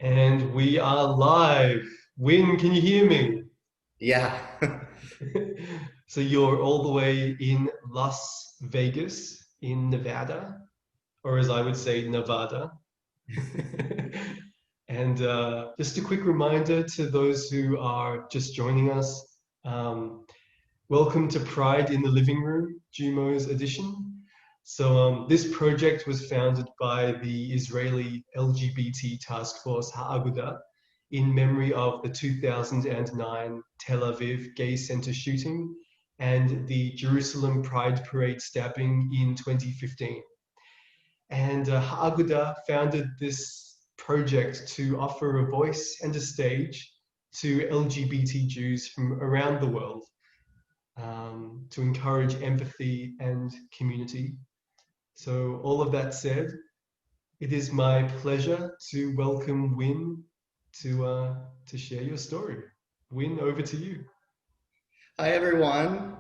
And we are live. Wynn, can you hear me? Yeah. So you're all the way in Las Vegas in Nevada, or as I would say, Nevada. And just a quick reminder to those who are just joining us, um, welcome to Pride in the Living Room, Jewmos edition. This project was founded by the Israeli LGBT task force Agudah in memory of the 2009 Tel Aviv Gay Center shooting and the Jerusalem Pride Parade stabbing in 2015. And Agudah founded this project to offer a voice and a stage to LGBT Jews from around the world, to encourage empathy and community. So, all of that said, it is my pleasure to welcome Wynn to share your story. Wynn, over to you. Hi, everyone.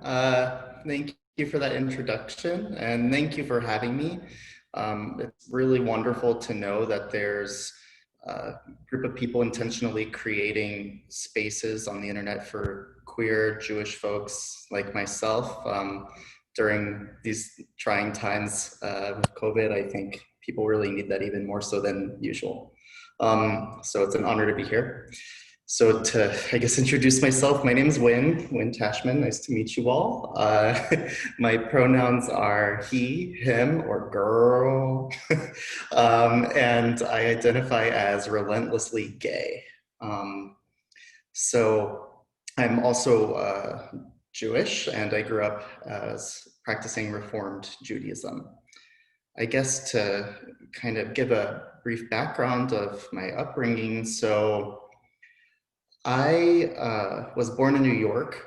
Thank you for that introduction and thank you for having me. It's really wonderful to know that there's a group of people intentionally creating spaces on the internet for queer Jewish folks like myself. During these trying times with COVID, I think people really need that even more so than usual. So it's an honor to be here. So to, I guess, introduce myself, my name is Wynn Tashman. Nice to meet you all. My pronouns are he, him, or girl. And I identify as relentlessly gay. Um, so I'm also Jewish, and I grew up as practicing Reformed Judaism. I guess to kind of give a brief background of my upbringing. So I was born in New York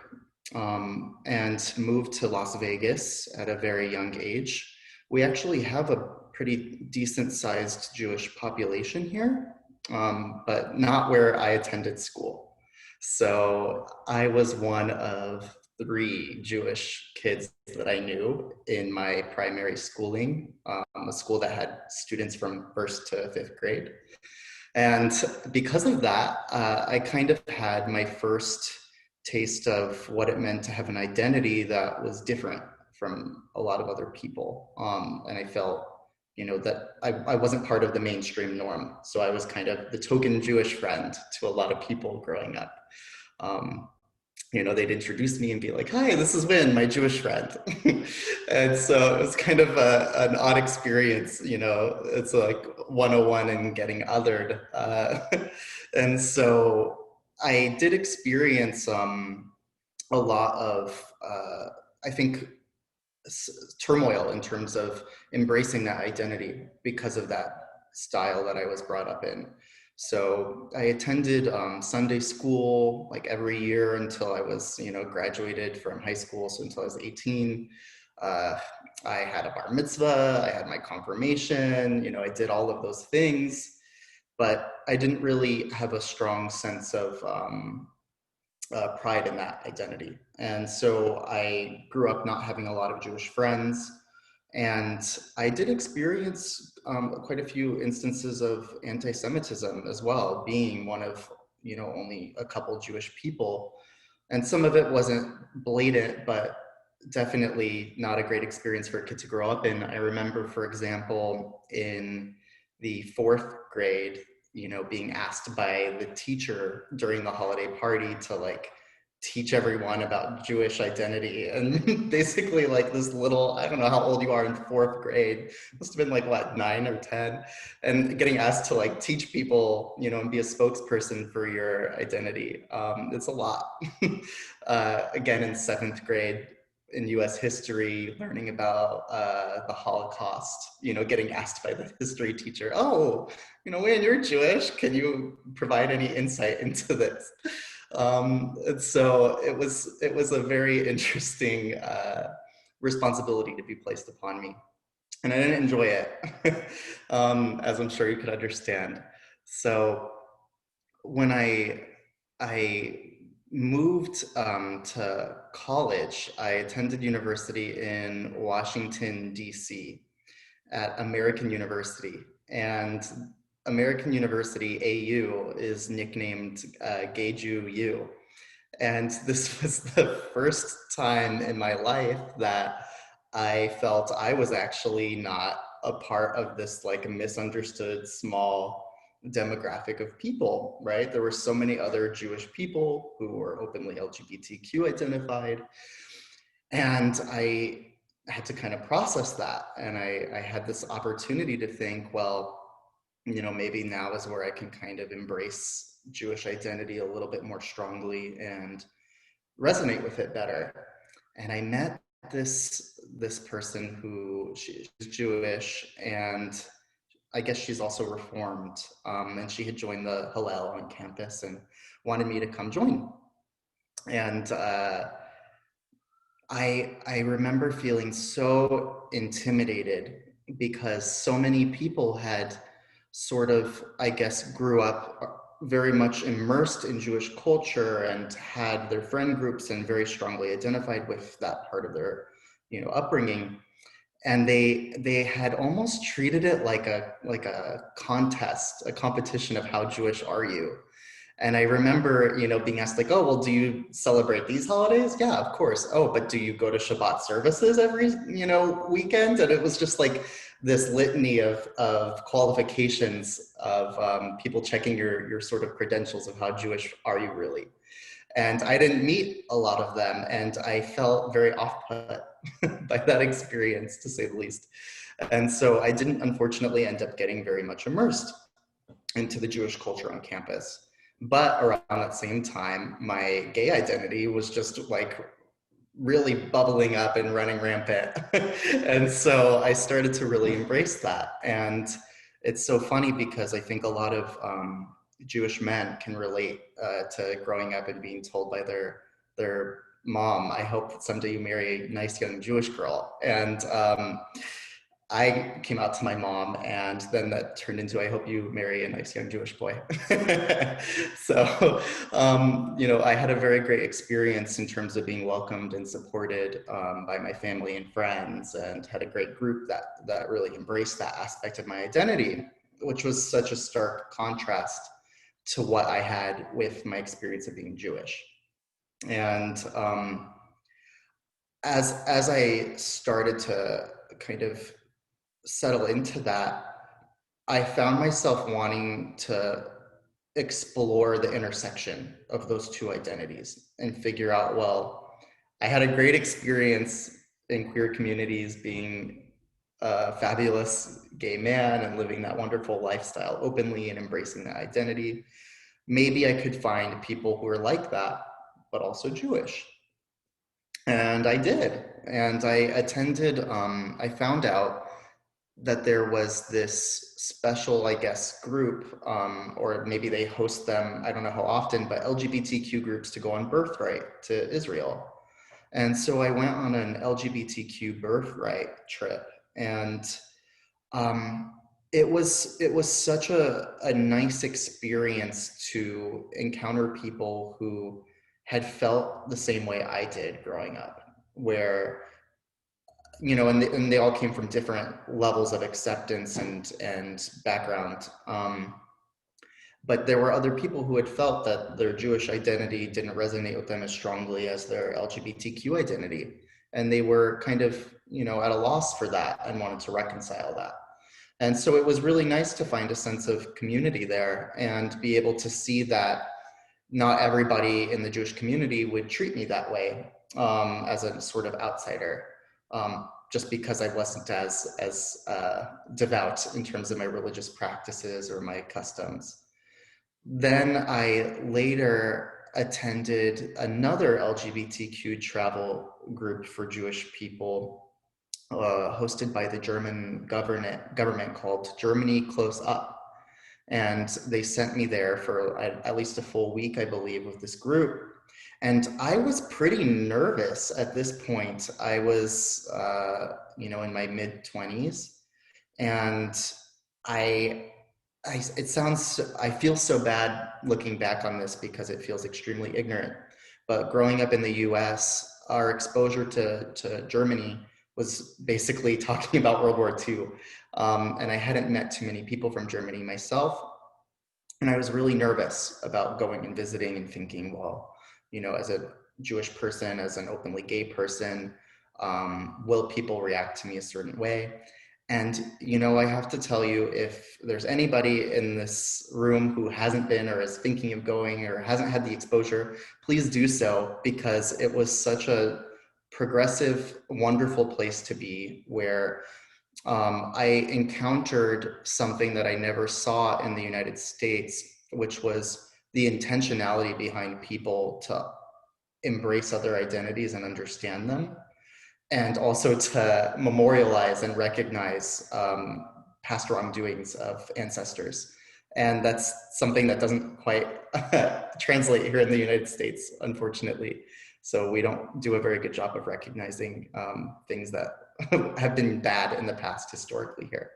and moved to Las Vegas at a very young age. We actually have a pretty decent sized Jewish population here, but not where I attended school. So I was one of three Jewish kids that I knew in my primary schooling, a school that had students from first to fifth grade. And because of that, I kind of had my first taste of what it meant to have an identity that was different from a lot of other people. And I felt, that I wasn't part of the mainstream norm. So I was kind of the token Jewish friend to a lot of people growing up. Um, they'd introduce me and be like, "Hi, this is Wynn, my Jewish friend." And so it was kind of an odd experience. It's like 101 in getting othered. And so I did experience a lot of, I think, turmoil in terms of embracing that identity because of that style that I was brought up in. So I attended Sunday school like every year until I was, graduated from high school. So until I was 18, uh, I had a bar mitzvah, I had my confirmation, I did all of those things, but I didn't really have a strong sense of pride in that identity. And so I grew up not having a lot of Jewish friends. And I did experience quite a few instances of anti-Semitism as well, being one of, only a couple Jewish people. And some of it wasn't blatant, but definitely not a great experience for a kid to grow up in. I remember, for example, in the fourth grade, being asked by the teacher during the holiday party to like teach everyone about Jewish identity. And basically like this little, I don't know how old you are in fourth grade, must have been like what, 9 or 10, and getting asked to like teach people, and be a spokesperson for your identity. It's a lot. Again, in seventh grade, in US history, learning about the Holocaust, getting asked by the history teacher, "Oh, Wayne, you're Jewish. Can you provide any insight into this?" And so it was a very interesting responsibility to be placed upon me, and I didn't enjoy it, as I'm sure you could understand. So when I moved to college, I attended university in Washington, D.C. at American University. And American University, AU, is nicknamed Gay Jew U. And this was the first time in my life that I felt I was actually not a part of this like misunderstood small demographic of people, right? There were so many other Jewish people who were openly LGBTQ identified. And I had to kind of process that. And I had this opportunity to think, well, maybe now is where I can kind of embrace Jewish identity a little bit more strongly and resonate with it better. And I met this person who she's Jewish, and I guess she's also Reformed, and she had joined the Hillel on campus and wanted me to come join. And I remember feeling so intimidated because so many people had sort of, I guess, grew up very much immersed in Jewish culture and had their friend groups and very strongly identified with that part of their, upbringing. And they had almost treated it like a contest, a competition of how Jewish are you. And I remember, being asked like, oh, well, do you celebrate these holidays? Yeah, of course. Oh, but do you go to Shabbat services every, weekend? And it was just like this litany of qualifications of people checking your sort of credentials of how Jewish are you really. And I didn't meet a lot of them. And I felt very off-put by that experience, to say the least. And so I didn't, unfortunately, end up getting very much immersed into the Jewish culture on campus. But around that same time, my gay identity was just like really bubbling up and running rampant. And so I started to really embrace that. And it's so funny because I think a lot of Jewish men can relate to growing up and being told by their mom, I hope that someday you marry a nice young Jewish girl. And I came out to my mom, and then that turned into, I hope you marry a nice young Jewish boy. So, I had a very great experience in terms of being welcomed and supported by my family and friends, and had a great group that really embraced that aspect of my identity, which was such a stark contrast to what I had with my experience of being Jewish. And as I started to kind of settle into that, I found myself wanting to explore the intersection of those two identities and figure out, well, I had a great experience in queer communities being a fabulous gay man and living that wonderful lifestyle openly and embracing that identity. Maybe I could find people who are like that, but also Jewish. And I did. And I found out that there was this special, I guess, group, or maybe they host them, I don't know how often, but LGBTQ groups to go on birthright to Israel. And so I went on an LGBTQ birthright trip, and it was such a nice experience to encounter people who had felt the same way I did growing up, where and they all came from different levels of acceptance and background. But there were other people who had felt that their Jewish identity didn't resonate with them as strongly as their LGBTQ identity. And they were kind of, at a loss for that and wanted to reconcile that. And so it was really nice to find a sense of community there and be able to see that not everybody in the Jewish community would treat me that way as a sort of outsider. Just because I wasn't as devout in terms of my religious practices or my customs. Then I later attended another LGBTQ travel group for Jewish people, hosted by the German government called Germany Close Up. And they sent me there for at least a full week, I believe, with this group. And I was pretty nervous at this point. I was, in my mid-20s, and I feel so bad looking back on this because it feels extremely ignorant. But growing up in the US, our exposure to Germany was basically talking about World War II. And I hadn't met too many people from Germany myself. And I was really nervous about going and visiting and thinking, well, you know, as a Jewish person, as an openly gay person, will people react to me a certain way? And, you know, I have to tell you, if there's anybody in this room who hasn't been or is thinking of going or hasn't had the exposure, please do so, because it was such a progressive, wonderful place to be, where I encountered something that I never saw in the United States, which was the intentionality behind people to embrace other identities and understand them, and also to memorialize and recognize past wrongdoings of ancestors. And that's something that doesn't quite translate here in the United States, unfortunately. So we don't do a very good job of recognizing things that have been bad in the past historically here.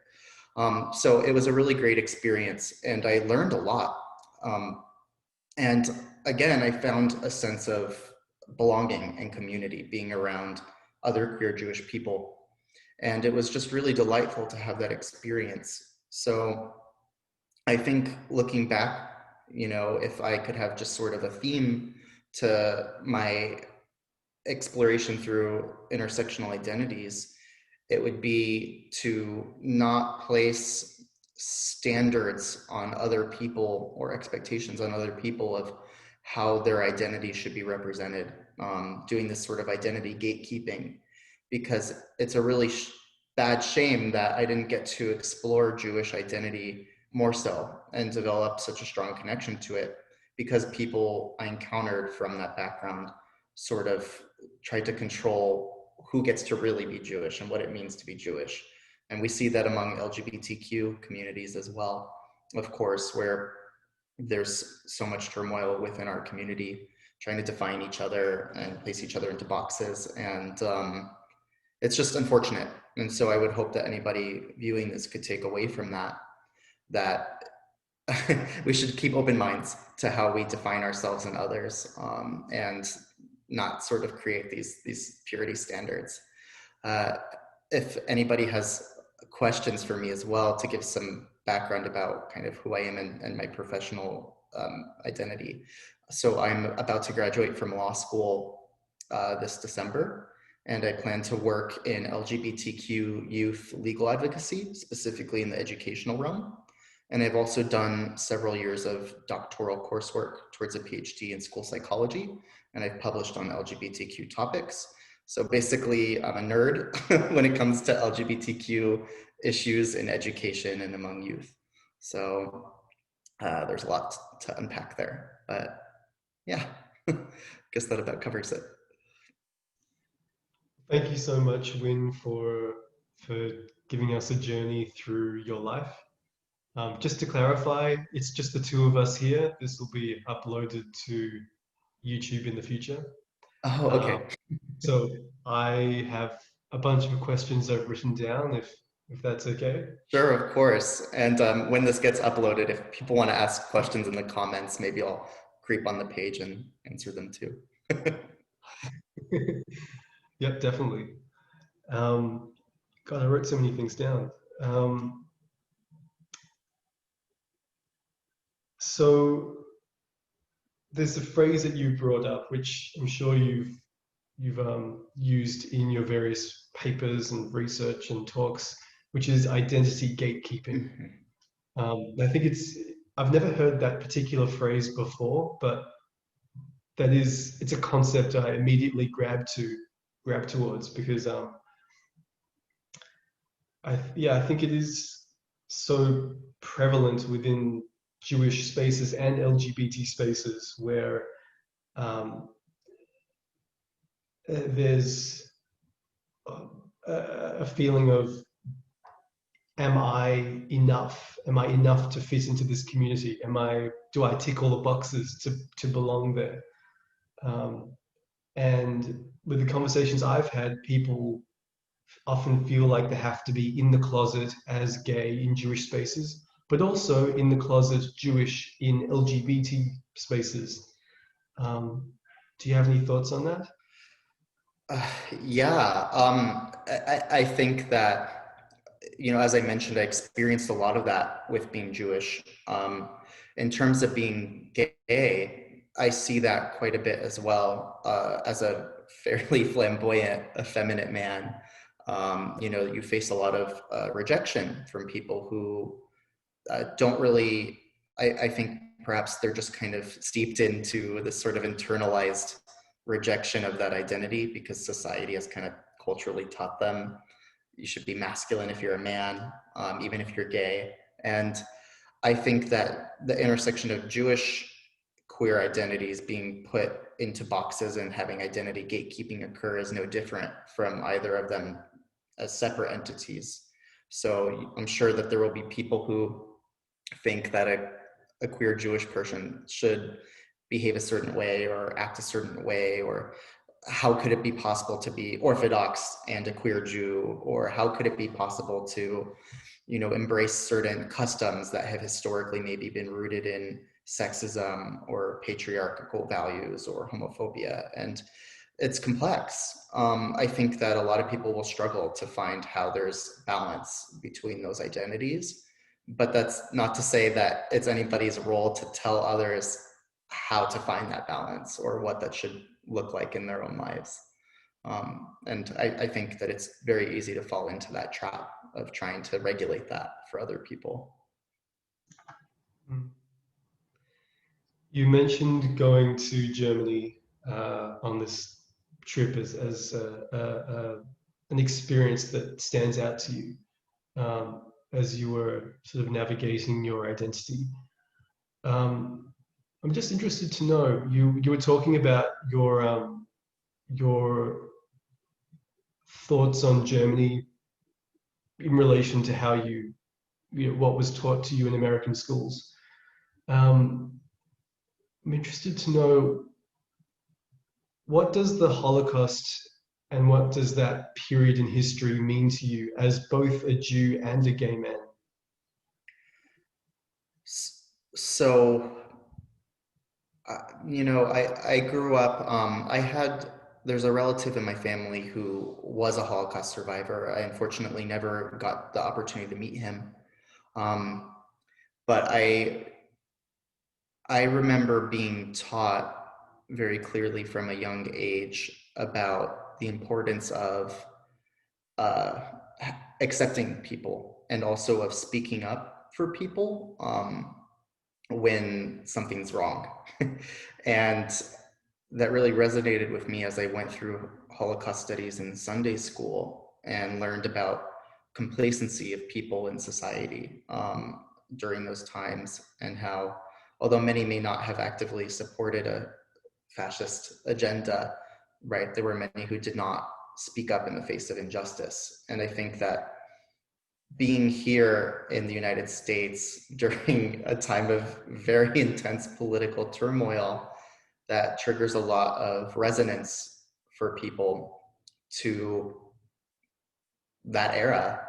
So it was a really great experience, and I learned a lot. And again, I found a sense of belonging and community being around other queer Jewish people. And it was just really delightful to have that experience. So I think looking back, you know, if I could have just sort of a theme to my exploration through intersectional identities, it would be to not place standards on other people or expectations on other people of how their identity should be represented, doing this sort of identity gatekeeping, because it's a really bad shame that I didn't get to explore Jewish identity more so and develop such a strong connection to it, because people I encountered from that background sort of tried to control who gets to really be Jewish and what it means to be Jewish. And we see that among LGBTQ communities as well, of course, where there's so much turmoil within our community, trying to define each other and place each other into boxes. And it's just unfortunate. And so I would hope that anybody viewing this could take away from that we should keep open minds to how we define ourselves and others, and not sort of create these purity standards. If anybody has questions for me as well, to give some background about kind of who I am and my professional identity. So I'm about to graduate from law school this December, and I plan to work in LGBTQ youth legal advocacy, specifically in the educational realm. And I've also done several years of doctoral coursework towards a PhD in school psychology, and I've published on LGBTQ topics. So basically, I'm a nerd when it comes to LGBTQ issues in education and among youth. So there's a lot to unpack there, but yeah, I guess that about covers it. Thank you so much, Wynn, for giving us a journey through your life. Just to clarify, it's just the two of us here. This will be uploaded to YouTube in the future. Oh, okay. So I have a bunch of questions I've written down, if that's okay. Sure, of course. And when this gets uploaded, if people want to ask questions in the comments, maybe I'll creep on the page and answer them too. Yep, definitely. God, I wrote so many things down. So there's a phrase that you brought up, which I'm sure you've used in your various papers and research and talks, which is identity gatekeeping. I think I've never heard that particular phrase before, but it's a concept I immediately grab towards, because I think it is so prevalent within Jewish spaces and LGBT spaces, where there's a feeling of, am I enough? Am I enough to fit into this community? Do I tick all the boxes to belong there? And with the conversations I've had, people often feel like they have to be in the closet as gay in Jewish spaces, but also in the closet Jewish in LGBT spaces. Do you have any thoughts on that? Uh, yeah, I think that, as I mentioned, I experienced a lot of that with being Jewish. In terms of being gay, I see that quite a bit as well, as a fairly flamboyant, effeminate man. You face a lot of rejection from people who don't really, I think perhaps they're just kind of steeped into this sort of internalized rejection of that identity because society has kind of culturally taught them you should be masculine if you're a man, even if you're gay. And I think that the intersection of Jewish queer identities being put into boxes and having identity gatekeeping occur is no different from either of them as separate entities. So I'm sure that there will be people who think that a queer Jewish person should behave a certain way or act a certain way, or how could it be possible to be Orthodox and a queer Jew, or how could it be possible to, embrace certain customs that have historically maybe been rooted in sexism or patriarchal values or homophobia. And it's complex. I think that a lot of people will struggle to find how there's balance between those identities. But that's not to say that it's anybody's role to tell others how to find that balance or what that should look like in their own lives. And I think that it's very easy to fall into that trap of trying to regulate that for other people. Mm. You mentioned going to Germany on this trip as an experience that stands out to you as you were sort of navigating your identity. I'm just interested to know, you were talking about your thoughts on Germany in relation to how what was taught to you in American schools. Um, I'm interested to know, what does the Holocaust and what does that period in history mean to you as both a Jew and a gay man? So, I grew up, there's a relative in my family who was a Holocaust survivor. I unfortunately never got the opportunity to meet him. Um, but I remember being taught very clearly from a young age about the importance of uh, accepting people and also of speaking up for people when something's wrong. And that really resonated with me as I went through Holocaust studies in Sunday school and learned about complacency of people in society during those times, and how, although many may not have actively supported a fascist agenda, right, there were many who did not speak up in the face of injustice. And I think that being here in the United States during a time of very intense political turmoil, that triggers a lot of resonance for people to that era.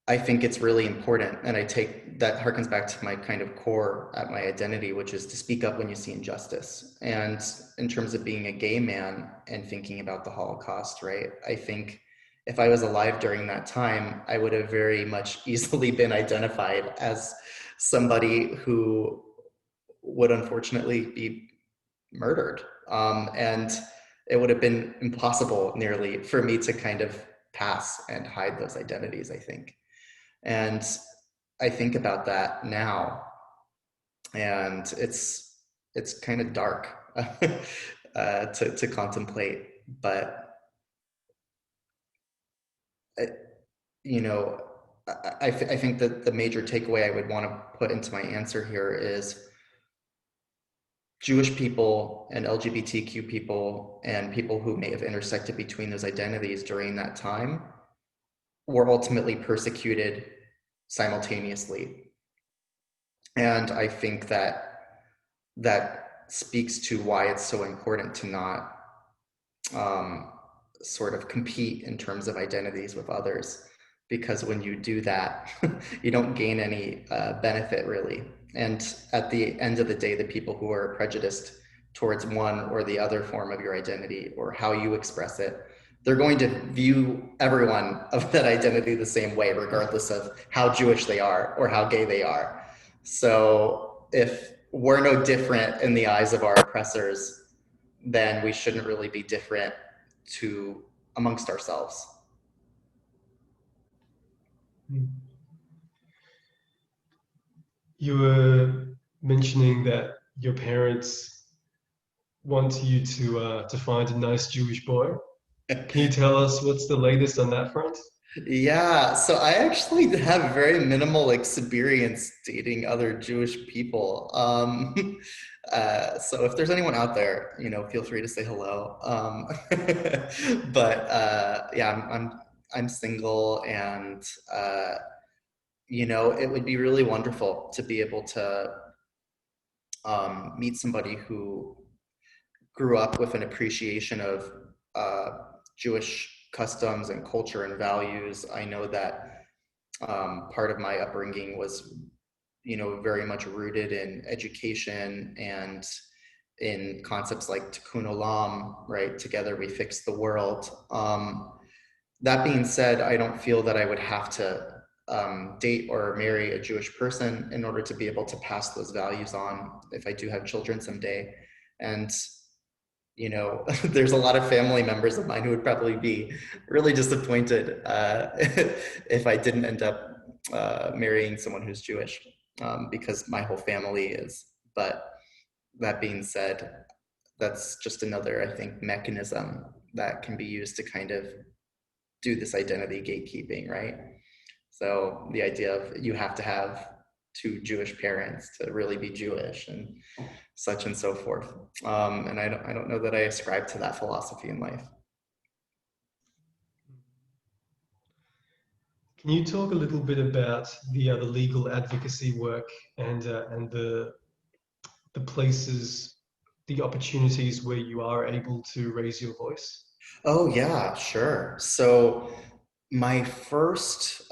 I think it's really important, and I take that harkens back to my kind of core at my identity, which is to speak up when you see injustice. And in terms of being a gay man and thinking about the Holocaust, right? I think if I was alive during that time, I would have very much easily been identified as somebody who would unfortunately be murdered. And it would have been impossible nearly for me to kind of pass and hide those identities, I think. And I think about that now, and it's kind of dark to contemplate. But you know, I think that the major takeaway I would want to put into my answer here is Jewish people and LGBTQ people and people who may have intersected between those identities during that time were ultimately persecuted simultaneously. And I think that that speaks to why it's so important to not sort of compete in terms of identities with others. Because when you do that, you don't gain any benefit really. And at the end of the day, the people who are prejudiced towards one or the other form of your identity or how you express it, they're going to view everyone of that identity the same way, regardless of how Jewish they are or how gay they are. So if we're no different in the eyes of our oppressors, then we shouldn't really be different to amongst ourselves. You were mentioning that your parents want you to find a nice Jewish boy. Can you tell us what's the latest on that front? Yeah, so I actually have very minimal experience dating other Jewish people. So if there's anyone out there, feel free to say hello. But yeah, I'm single, and it would be really wonderful to be able to meet somebody who grew up with an appreciation of Jewish customs and culture and values. I know that part of my upbringing was, very much rooted in education and in concepts like tikkun olam, right? Together we fix the world. That being said, I don't feel that I would have to date or marry a Jewish person in order to be able to pass those values on if I do have children someday. And there's a lot of family members of mine who would probably be really disappointed if I didn't end up marrying someone who's Jewish, because my whole family is. But that being said, that's just another, I think, mechanism that can be used to kind of do this identity gatekeeping, right? So the idea of you have to have two Jewish parents to really be Jewish, and such and so forth. And I don't know that I ascribe to that philosophy in life. Can you talk a little bit about the legal advocacy work and the places, the opportunities where you are able to raise your voice? Oh yeah, sure. So my first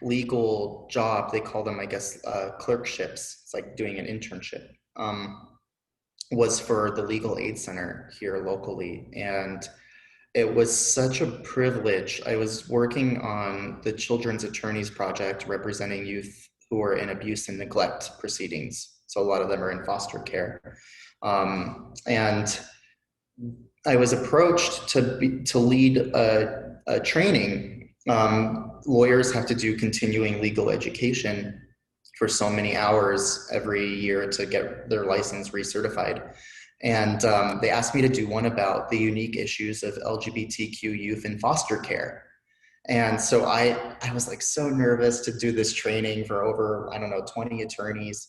legal job, they call them, I guess, clerkships. It's like doing an internship. Was for the Legal Aid Center here locally, and it was such a privilege. I was working on the Children's Attorneys Project representing youth who are in abuse and neglect proceedings. So a lot of them are in foster care. And I was approached to lead a training. Lawyers have to do continuing legal education for so many hours every year to get their license recertified. And they asked me to do one about the unique issues of LGBTQ youth in foster care. And so I was like so nervous to do this training for over, I don't know, 20 attorneys.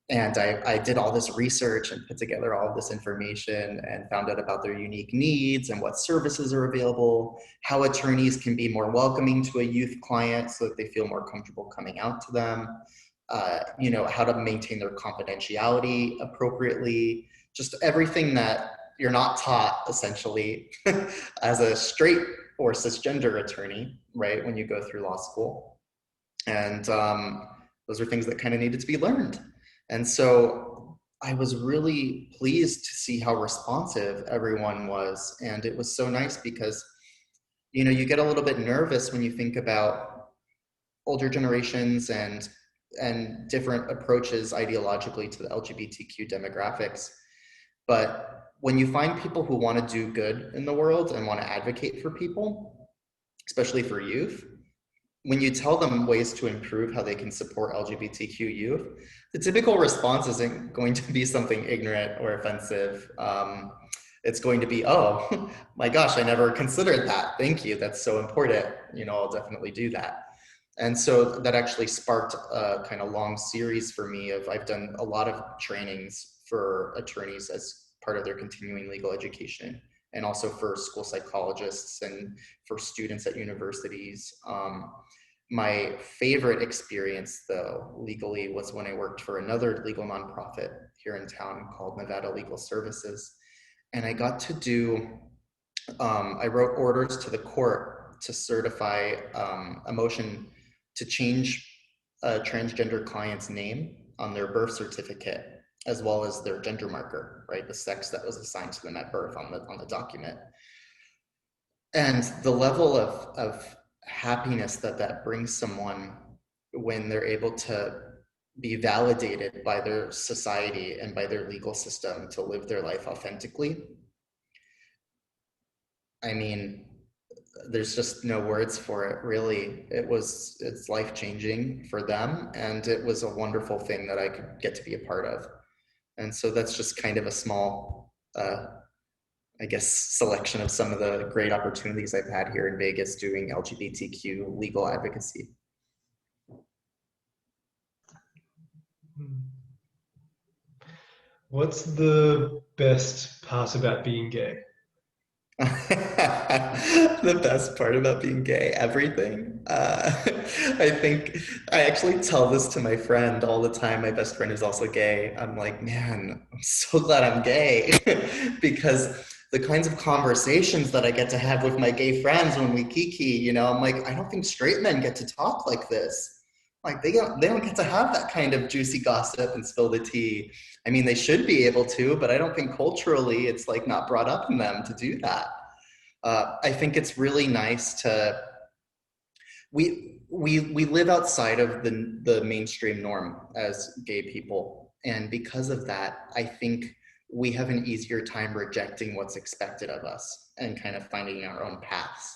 And I did all this research and put together all of this information and found out about their unique needs and what services are available, how attorneys can be more welcoming to a youth client so that they feel more comfortable coming out to them, how to maintain their confidentiality appropriately, just everything that you're not taught essentially as a straight or cisgender attorney, right, when you go through law school. And those are things that kind of needed to be learned. And so I was really pleased to see how responsive everyone was. And it was so nice because, you get a little bit nervous when you think about older generations and different approaches ideologically to the LGBTQ demographics. But when you find people who want to do good in the world and want to advocate for people, especially for youth, when you tell them ways to improve how they can support LGBTQ youth, the typical response isn't going to be something ignorant or offensive. It's going to be, oh, my gosh, I never considered that. Thank you. That's so important. I'll definitely do that. And so that actually sparked a kind of long series for me I've done a lot of trainings for attorneys as part of their continuing legal education, and also for school psychologists and for students at universities. My favorite experience, though, legally, was when I worked for another legal nonprofit here in town called Nevada Legal Services. And I got to I wrote orders to the court to certify a motion to change a transgender client's name on their birth certificate as well as their gender marker, right? The sex that was assigned to them at birth on the document. And the level of happiness that brings someone when they're able to be validated by their society and by their legal system to live their life authentically. I mean, there's just no words for it, really. It's life-changing for them, and it was a wonderful thing that I could get to be a part of. And so that's just kind of a small, I guess, selection of some of the great opportunities I've had here in Vegas doing LGBTQ legal advocacy. What's the best part about being gay? The best part about being gay, everything. I think I actually tell this to my friend all the time. My best friend is also gay. I'm like, man, I'm so glad I'm gay because the kinds of conversations that I get to have with my gay friends when we kiki, you know, I'm like, I don't think straight men get to talk like this. Like they don't get to have that kind of juicy gossip and spill the tea. I mean, they should be able to, but I don't think culturally it's like not brought up in them to do that. I think it's really nice to we live outside of the mainstream norm as gay people, and because of that, I think we have an easier time rejecting what's expected of us and kind of finding our own paths.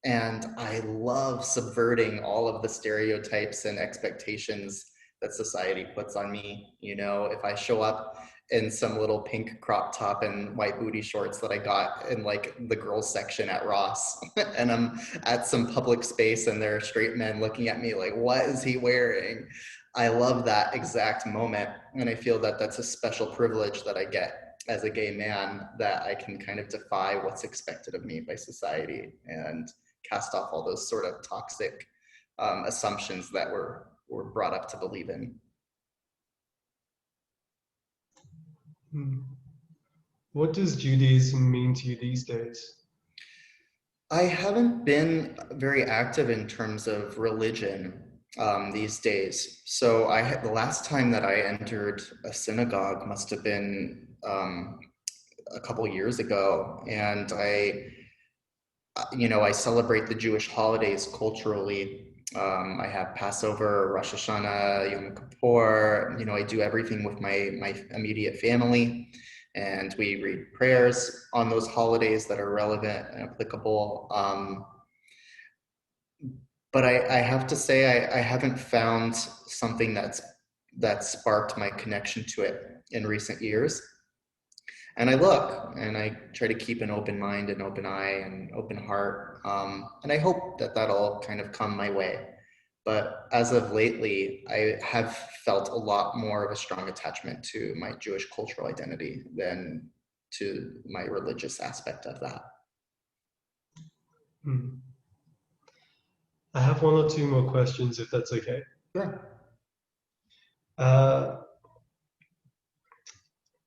And I love subverting all of the stereotypes and expectations that society puts on me. You know, if I show up in some little pink crop top and white booty shorts that I got in like the girls section at Ross, and I'm at some public space and there are straight men looking at me like, what is he wearing? I love that exact moment. And I feel that that's a special privilege that I get as a gay man, that I can kind of defy what's expected of me by society and cast off all those sort of toxic assumptions that we're brought up to believe in. What does Judaism mean to you these days? I haven't been very active in terms of religion these days. So the last time that I entered a synagogue must have been a couple years ago, and I celebrate the Jewish holidays culturally. I have Passover, Rosh Hashanah, Yom Kippur. I do everything with my immediate family, and we read prayers on those holidays that are relevant and applicable. But I have to say I haven't found something that sparked my connection to it in recent years. And I look and I try to keep an open mind, an open eye, and open heart. And I hope that that'll kind of come my way. But as of lately, I have felt a lot more of a strong attachment to my Jewish cultural identity than to my religious aspect of that. I have one or two more questions, if that's okay. Sure.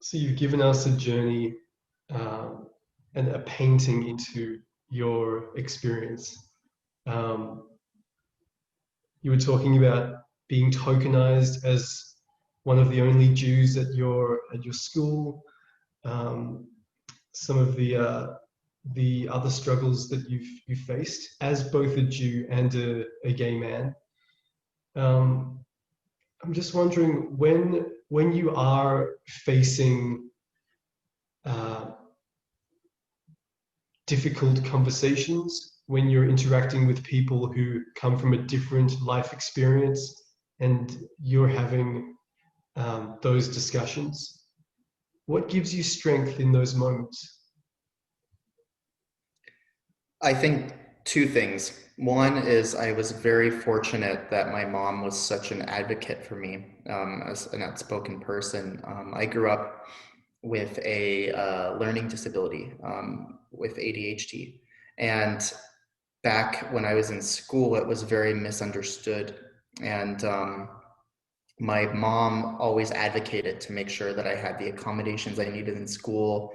So you've given us a journey and a painting into your experience. You were talking about being tokenized as one of the only Jews at your school. Some of the other struggles that you've faced as both a Jew and a gay man. I'm just wondering, when you are facing difficult conversations, when you're interacting with people who come from a different life experience and you're having those discussions, what gives you strength in those moments? I think two things. One is I was very fortunate that my mom was such an advocate for me as an outspoken person. I grew up with a learning disability, with ADHD. And back when I was in school, it was very misunderstood. And my mom always advocated to make sure that I had the accommodations I needed in school,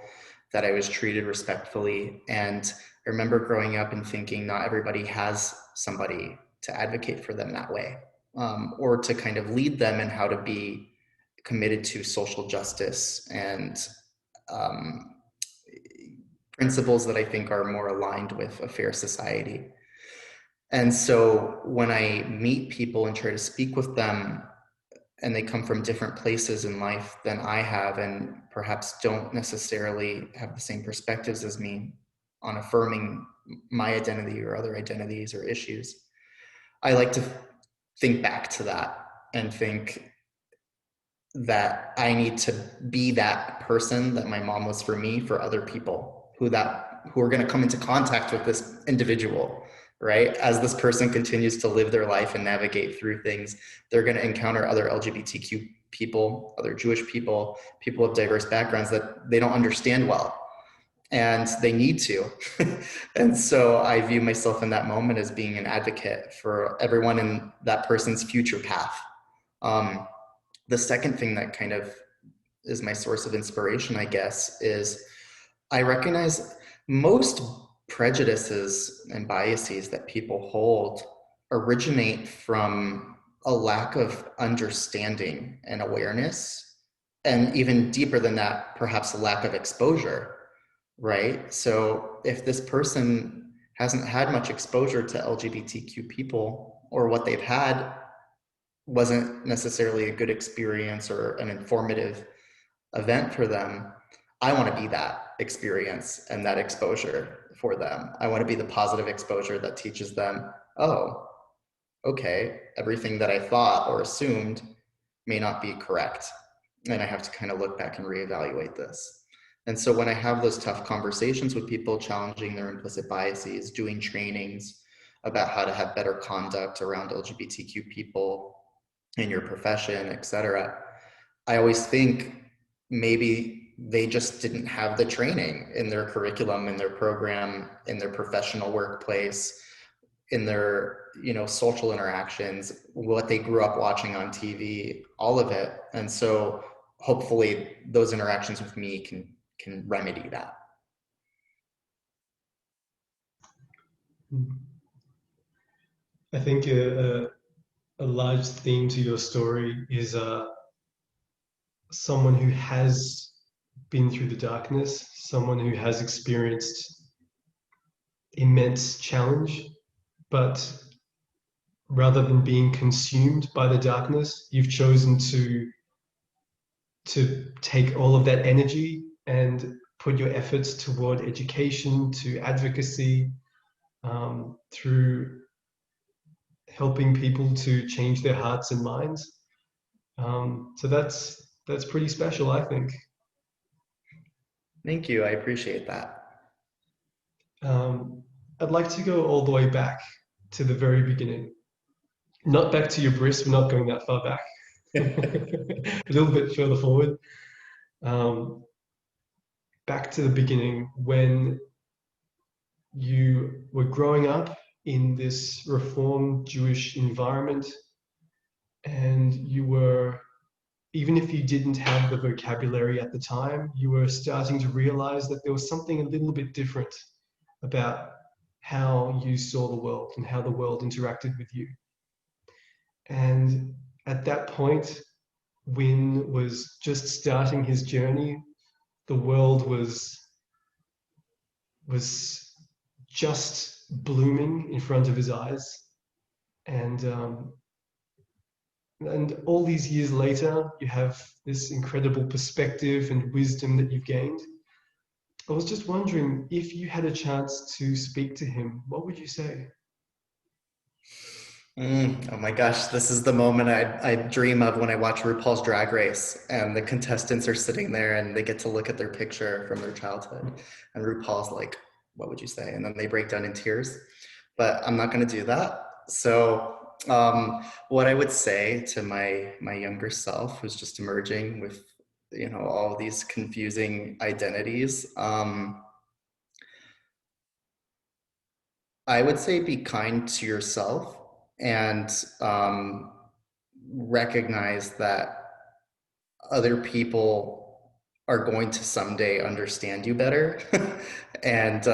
that I was treated respectfully. And I remember growing up and thinking not everybody has somebody to advocate for them that way, or to kind of lead them in how to be committed to social justice and principles that I think are more aligned with a fair society. And so when I meet people and try to speak with them, and they come from different places in life than I have, and perhaps don't necessarily have the same perspectives as me on affirming my identity or other identities or issues, I like to think back to that and think that I need to be that person that my mom was for me, for other people who are going to come into contact with this individual, right? As this person continues to live their life and navigate through things, they're going to encounter other LGBTQ people, other Jewish people, people of diverse backgrounds that they don't understand well, and they need to. And so I view myself in that moment as being an advocate for everyone in that person's future path. The second thing that kind of is my source of inspiration, I guess, is I recognize most prejudices and biases that people hold originate from a lack of understanding and awareness, and even deeper than that, perhaps a lack of exposure, right? So if this person hasn't had much exposure to LGBTQ people, or what they've had wasn't necessarily a good experience or an informative event for them, I want to be that experience and that exposure for them. I want to be the positive exposure that teaches them, oh, okay, everything that I thought or assumed may not be correct. And I have to kind of look back and reevaluate this. And so when I have those tough conversations with people, challenging their implicit biases, doing trainings about how to have better conduct around LGBTQ people in your profession, etc., I always think maybe they just didn't have the training in their curriculum, in their program, in their professional workplace, in their, social interactions, what they grew up watching on TV, all of it. And so hopefully those interactions with me can remedy that. I think a large theme to your story is someone who has been through the darkness, someone who has experienced immense challenge, but rather than being consumed by the darkness, you've chosen to take all of that energy and put your efforts toward education, to advocacy, through helping people to change their hearts and minds. So that's pretty special, I think. Thank you. I appreciate that. I'd like to go all the way back to the very beginning. Not back to your bris, we're not going that far back. A little bit further forward. Back to the beginning when you were growing up in this Reformed Jewish environment, and you were, even if you didn't have the vocabulary at the time, you were starting to realize that there was something a little bit different about how you saw the world and how the world interacted with you. And at that point, Wynn was just starting his journey. The world was just blooming in front of his eyes. And all these years later, you have this incredible perspective and wisdom that you've gained. I was just wondering, if you had a chance to speak to him, what would you say? Oh my gosh, this is the moment I dream of when I watch RuPaul's Drag Race and the contestants are sitting there and they get to look at their picture from their childhood. And RuPaul's like, what would you say? And then they break down in tears. But I'm not going to do that. So what I would say to my younger self, who's just emerging with, all these confusing identities, I would say be kind to yourself and recognize that other people are going to someday understand you better and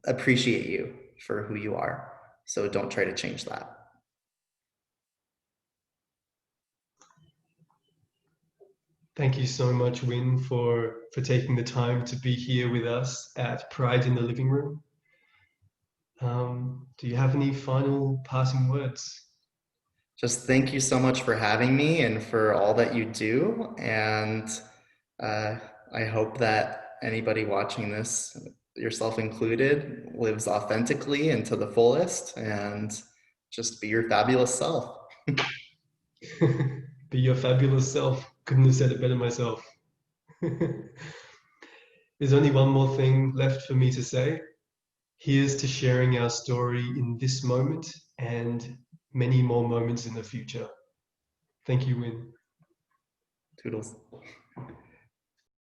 appreciate you for who you are. So don't try to change that. Thank you so much, Wynn, for taking the time to be here with us at Pride in the Living Room. Do you have any final passing words? Just thank you so much for having me and for all that you do. And uh, I hope that anybody watching this, yourself included, lives authentically and to the fullest and just be your fabulous self. Be your fabulous self. Couldn't have said it better myself. There's only one more thing left for me to say. Here's to sharing our story in this moment and many more moments in the future. Thank you, Wynn. Toodles.